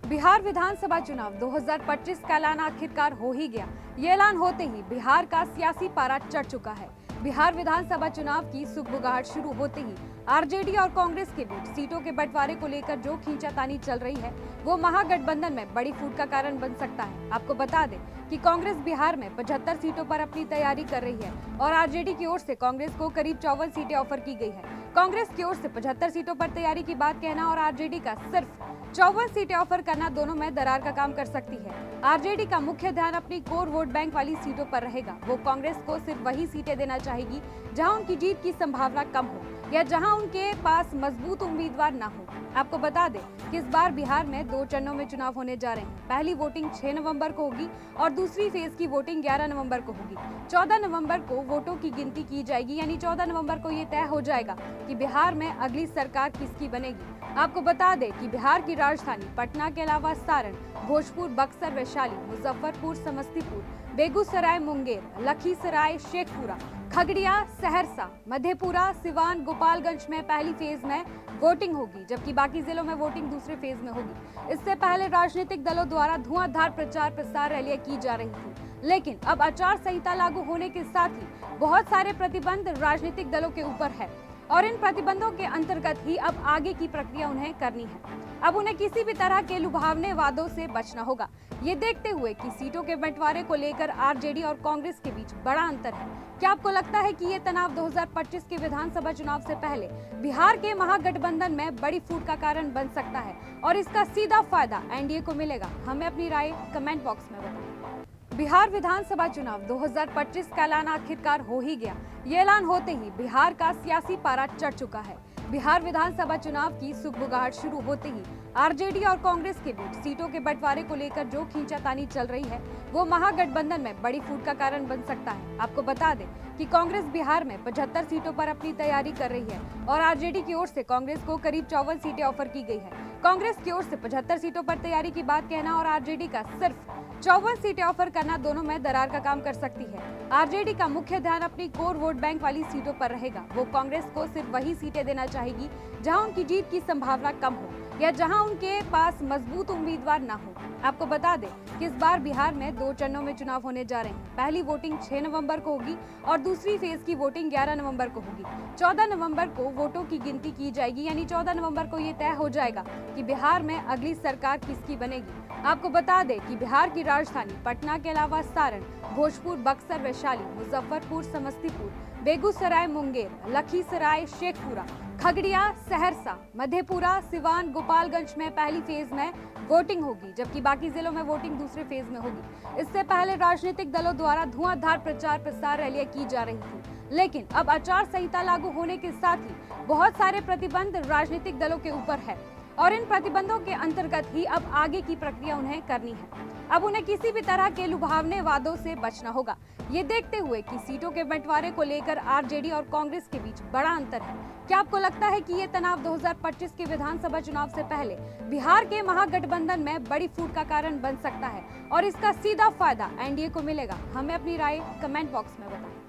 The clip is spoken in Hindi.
बिहार विधानसभा चुनाव 2025 का ऐलान आखिरकार हो ही गया। ये ऐलान होते ही बिहार का सियासी पारा चढ़ चुका है। बिहार विधानसभा चुनाव की सुगबुगाहट शुरू होते ही आरजेडी और कांग्रेस के बीच सीटों के बंटवारे को लेकर जो खींचातानी चल रही है, वो महागठबंधन में बड़ी फूट का कारण बन सकता है। आपको बता दें कि कांग्रेस बिहार में 75 सीटों पर अपनी तैयारी कर रही है और आरजेडी की ओर से कांग्रेस को करीब 54 सीटें ऑफर की गई है। कांग्रेस की ओर से 75 सीटों पर तैयारी की बात कहना और आरजेडी का सिर्फ 54 सीटें ऑफर करना दोनों में दरार का काम कर सकती है। आरजेडी का मुख्य ध्यान अपनी कोर वोट बैंक वाली सीटों पर रहेगा। वो कांग्रेस को सिर्फ वही सीटें देना चाहेगी जहां उनकी जीत की संभावना कम हो या जहां उनके पास मजबूत उम्मीदवार न हो। आपको बता दें कि इस बार बिहार में 2 चरणों में चुनाव होने जा रहे हैं। पहली वोटिंग 6 नवंबर को होगी और दूसरी फेज की वोटिंग 11 नवंबर को होगी। 14 नवंबर को वोटों की गिनती की जाएगी, यानी 14 नवंबर को ये तय हो जाएगा कि बिहार में अगली सरकार किसकी बनेगी। आपको बता दें कि बिहार की राजधानी पटना के अलावा सारण, भोजपुर, बक्सर, वैशाली, मुजफ्फरपुर, समस्तीपुर, बेगूसराय, मुंगेर, लखीसराय, शेखपुरा, खगड़िया, सहरसा, मधेपुरा, सिवान, गोपालगंज में पहली फेज में वोटिंग होगी, जबकि बाकी जिलों में वोटिंग दूसरे फेज में होगी। इससे पहले राजनीतिक दलों द्वारा धुआंधार प्रचार प्रसार रैलियां की जा रही थी, लेकिन अब आचार संहिता लागू होने के साथ ही बहुत सारे प्रतिबंध राजनीतिक दलों के ऊपर है और इन प्रतिबंधों के अंतर्गत ही अब आगे की प्रक्रिया उन्हें करनी है। अब उन्हें किसी भी तरह के लुभावने वादों से बचना होगा। ये देखते हुए कि सीटों के बंटवारे को लेकर आरजेडी और कांग्रेस के बीच बड़ा अंतर है। क्या आपको लगता है कि ये तनाव 2025 के विधानसभा चुनाव से पहले बिहार के महागठबंधन में बड़ी फूट का कारण बन सकता है और इसका सीधा फायदा एनडीए को मिलेगा? हमें अपनी राय कमेंट बॉक्स में बताएं। बिहार विधानसभा चुनाव 2025 का ऐलान आखिरकार हो ही गया। ये ऐलान होते ही बिहार का सियासी पारा चढ़ चुका है। बिहार विधानसभा चुनाव की सुगबुगाहट शुरू होते ही आरजेडी और कांग्रेस के बीच सीटों के बंटवारे को लेकर जो खींचातानी चल रही है, वो महागठबंधन में बड़ी फूट का कारण बन सकता है। आपको बता दें कि कांग्रेस बिहार में 75 सीटों पर अपनी तैयारी कर रही है और आरजेडी की ओर से कांग्रेस को करीब 54 सीटें ऑफर की गई है। कांग्रेस की ओर से 75 सीटों पर तैयारी की बात कहना और आरजेडी का सिर्फ 54 सीटें ऑफर करना दोनों में दरार का काम कर सकती है। आरजेडी का मुख्य ध्यान अपनी कोर वोट बैंक वाली सीटों पर रहेगा। वो कांग्रेस को सिर्फ वही सीटें देना चाहेगी जहां उनकी जीत की संभावना कम हो या जहां उनके पास मजबूत उम्मीदवार न हो। आपको बता दें कि इस बार बिहार में 2 चरणों में चुनाव होने जा रहे हैं। पहली वोटिंग 6 नवंबर को होगी और दूसरी फेज की वोटिंग 11 नवंबर को होगी। 14 नवंबर को वोटों की गिनती की जाएगी, यानी 14 नवंबर को ये तय हो जाएगा कि बिहार में अगली सरकार किसकी बनेगी। आपको बता दें कि बिहार की राजधानी पटना के अलावा सारण, भोजपुर, बक्सर, वैशाली, मुजफ्फरपुर, समस्तीपुर, बेगूसराय, मुंगेर, लखीसराय, शेखपुरा, खगड़िया, सहरसा, मधेपुरा, सिवान, गोपालगंज में पहली फेज में वोटिंग होगी, जबकि बाकी जिलों में वोटिंग दूसरे फेज में होगी। इससे पहले राजनीतिक दलों द्वारा धुआंधार प्रचार प्रसार रैलियां की जा रही थी, लेकिन अब आचार संहिता लागू होने के साथ ही बहुत सारे प्रतिबंध राजनीतिक दलों के ऊपर है और इन प्रतिबंधों के अंतर्गत ही अब आगे की प्रक्रिया उन्हें करनी है। अब उन्हें किसी भी तरह के लुभावने वादों से बचना होगा। ये देखते हुए कि सीटों के बंटवारे को लेकर आरजेडी और कांग्रेस के बीच बड़ा अंतर है। क्या आपको लगता है कि ये तनाव 2025 के विधानसभा चुनाव से पहले बिहार के महागठबंधन में बड़ी फूट का कारण बन सकता है और इसका सीधा फायदा एनडीए को मिलेगा? हमें अपनी राय कमेंट बॉक्स में बताएं।